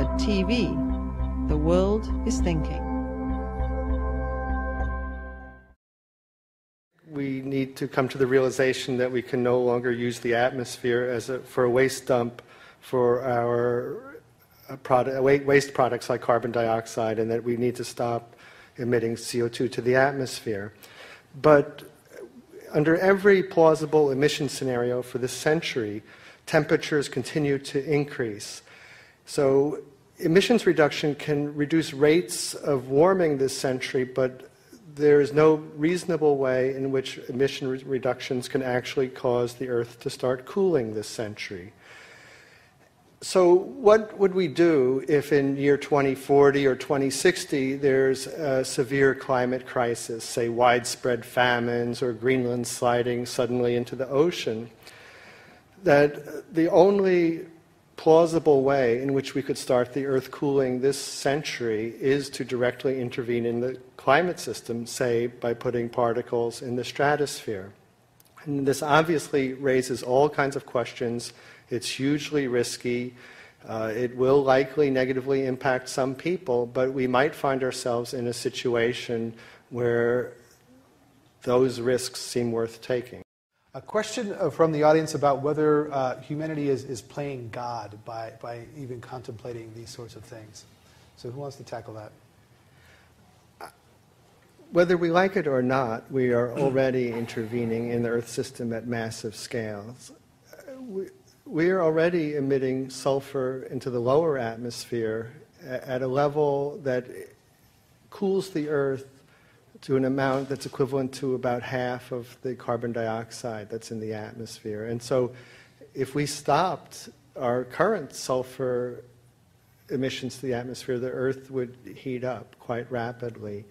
TV. The world is thinking. We need to come to the realization that we can no longer use the atmosphere for a waste dump for our waste products like carbon dioxide, and that we need to stop emitting CO2 to the atmosphere. But under every plausible emission scenario for this century, temperatures continue to increase. So emissions reduction can reduce rates of warming this century, but there is no reasonable way in which emission reductions can actually cause the Earth to start cooling this century. So what would we do if in year 2040 or 2060 there's a severe climate crisis, say widespread famines or Greenland sliding suddenly into the ocean? That the only plausible way in which we could start the Earth cooling this century is to directly intervene in the climate system, say by putting particles in the stratosphere. And this obviously raises all kinds of questions. It's hugely risky. It will likely negatively impact some people, but we might find ourselves in a situation where those risks seem worth taking. A question from the audience about whether humanity is playing God by even contemplating these sorts of things. So who wants to tackle that? Whether we like it or not, we are already intervening in the Earth system at massive scales. We are already emitting sulfur into the lower atmosphere at a level that cools the Earth to an amount that's equivalent to about half of the carbon dioxide that's in the atmosphere. And so if we stopped our current sulfur emissions to the atmosphere, the Earth would heat up quite rapidly.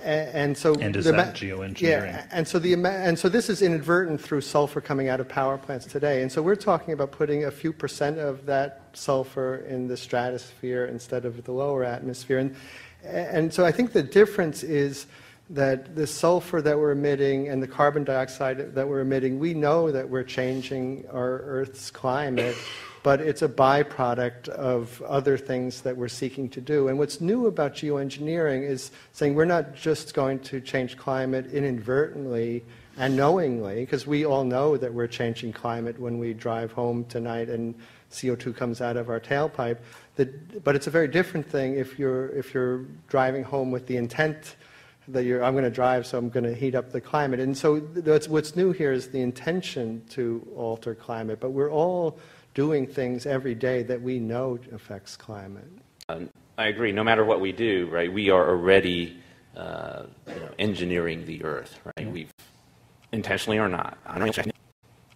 And is that geoengineering? Yeah, and so this is inadvertent through sulfur coming out of power plants today. And so we're talking about putting a few % of that sulfur in the stratosphere instead of the lower atmosphere. And so I think the difference is that the sulfur that we're emitting and the carbon dioxide that we're emitting, we know that we're changing our Earth's climate, but it's a byproduct of other things that we're seeking to do. And what's new about geoengineering is saying we're not just going to change climate inadvertently and knowingly, because we all know that we're changing climate when we drive home tonight and CO2 comes out of our tailpipe. But it's a very different thing if you're driving home with the intent that I'm going to drive, so I'm going to heat up the climate. And so what's new here is the intention to alter climate. But we're all doing things every day that we know affects climate. I agree. No matter what we do, right, we are already engineering the Earth, right? We've intentionally or not.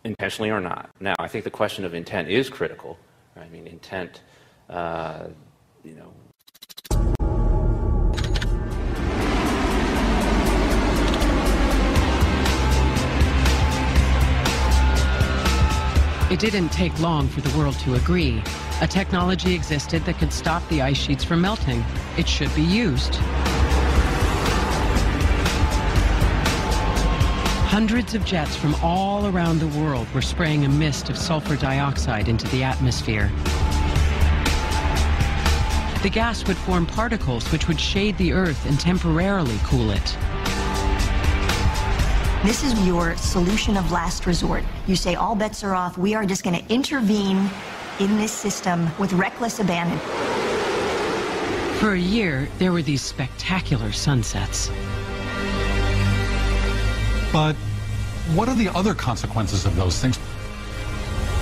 Intentionally or not. Now, I think the question of intent is critical. Right? I mean, intent, It didn't take long for the world to agree. A technology existed that could stop the ice sheets from melting. It should be used. Hundreds of jets from all around the world were spraying a mist of sulfur dioxide into the atmosphere. The gas would form particles which would shade the Earth and temporarily cool it. This is your solution of last resort. You say all bets are off. We are just going to intervene in this system with reckless abandon. For a year, there were these spectacular sunsets. But what are the other consequences of those things?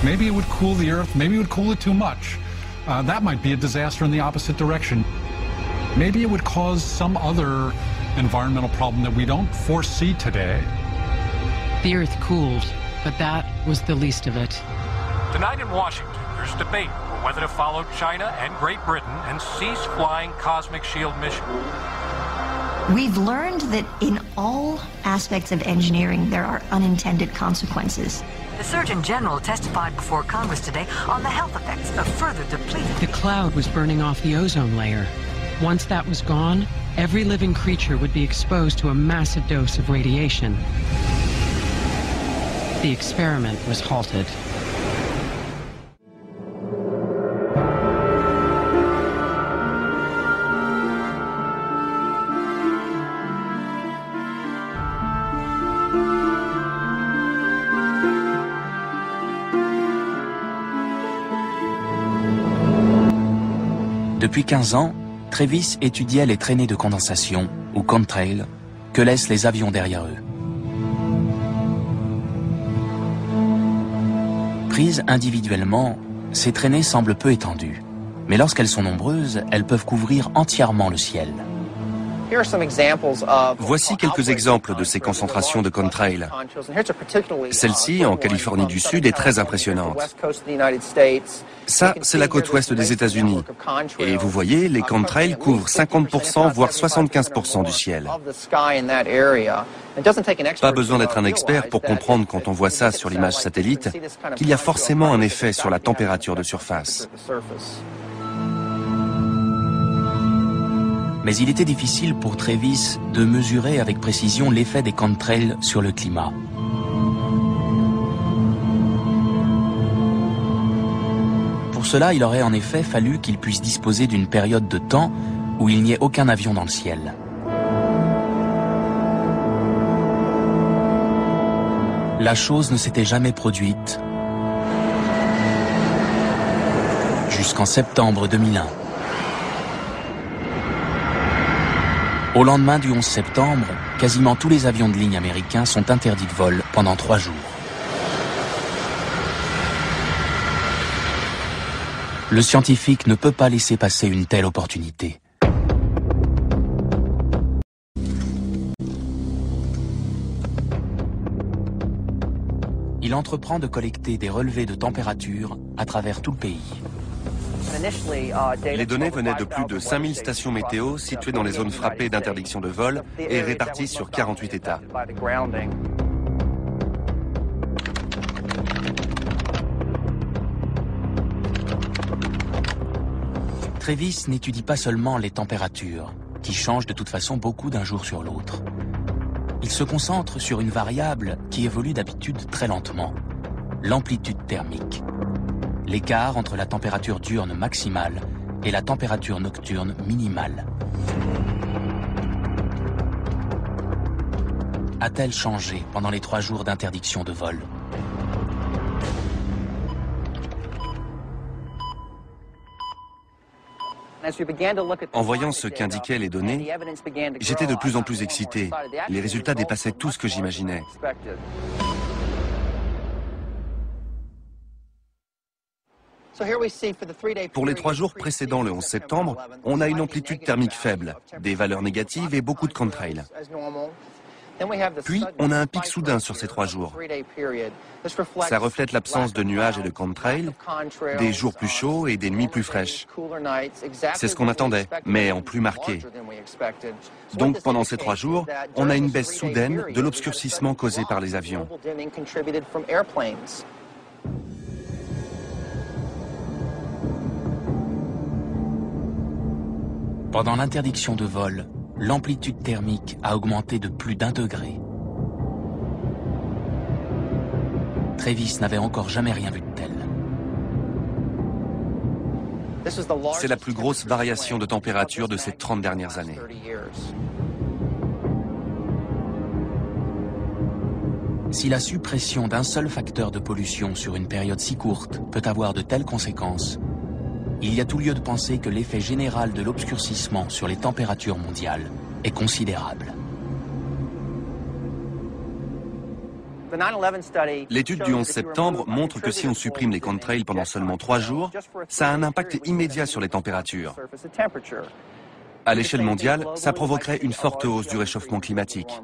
Maybe it would cool the Earth. Maybe it would cool it too much. That might be a disaster in the opposite direction. Maybe it would cause some other environmental problem that we don't foresee today. The Earth cooled, but that was the least of it. Tonight in Washington, there's debate over whether to follow China and Great Britain and cease flying Cosmic Shield mission. We've learned that in all aspects of engineering, there are unintended consequences. The Surgeon General testified before Congress today on the health effects of further depleting. The cloud was burning off the ozone layer. Once that was gone, every living creature would be exposed to a massive dose of radiation. The experiment was halted. Depuis 15 ans, Travis étudiait les traînées de condensation, ou contrails, que laissent les avions derrière eux. Prises individuellement, ces traînées semblent peu étendues, mais lorsqu'elles sont nombreuses, elles peuvent couvrir entièrement le ciel. Voici quelques exemples de ces concentrations de contrails. Celle-ci, en Californie du Sud, est très impressionnante. Ça, c'est la côte ouest des États-Unis. Et vous voyez, les contrails couvrent 50%, voire 75% du ciel. Pas besoin d'être un expert pour comprendre, quand on voit ça sur l'image satellite, qu'il y a forcément un effet sur la température de surface. Mais il était difficile pour Travis de mesurer avec précision l'effet des contrails sur le climat. Pour cela, il aurait en effet fallu qu'il puisse disposer d'une période de temps où il n'y ait aucun avion dans le ciel. La chose ne s'était jamais produite jusqu'en septembre 2001. Au lendemain du 11 septembre, quasiment tous les avions de ligne américains sont interdits de vol pendant 3 jours. Le scientifique ne peut pas laisser passer une telle opportunité. Il entreprend de collecter des relevés de température à travers tout le pays. Les données venaient de plus de 5000 stations météo situées dans les zones frappées d'interdiction de vol et réparties sur 48 États. Travis n'étudie pas seulement les températures, qui changent de toute façon beaucoup d'un jour sur l'autre. Il se concentre sur une variable qui évolue d'habitude très lentement, l'amplitude thermique. L'écart entre la température diurne maximale et la température nocturne minimale. A-t-elle changé pendant les 3 jours d'interdiction de vol? En voyant ce qu'indiquaient les données, j'étais de plus en plus excité. Les résultats dépassaient tout ce que j'imaginais. Pour les 3 jours précédant le 11 septembre, on a une amplitude thermique faible, des valeurs négatives et beaucoup de contrails. Puis, on a un pic soudain sur ces 3 jours. Ça reflète l'absence de nuages et de contrails, des jours plus chauds et des nuits plus fraîches. C'est ce qu'on attendait, mais en plus marqué. Donc, pendant ces 3 jours, on a une baisse soudaine de l'obscurcissement causé par les avions. Pendant l'interdiction de vol, l'amplitude thermique a augmenté de plus d'1 degré. Travis n'avait encore jamais rien vu de tel. C'est la plus grosse variation de température de ces 30 dernières années. Si la suppression d'un seul facteur de pollution sur une période si courte peut avoir de telles conséquences, il y a tout lieu de penser que l'effet général de l'obscurcissement sur les températures mondiales est considérable. L'étude du 11 septembre montre que si on supprime les contrails pendant seulement 3 jours, ça a un impact immédiat sur les températures. À l'échelle mondiale, ça provoquerait une forte hausse du réchauffement climatique.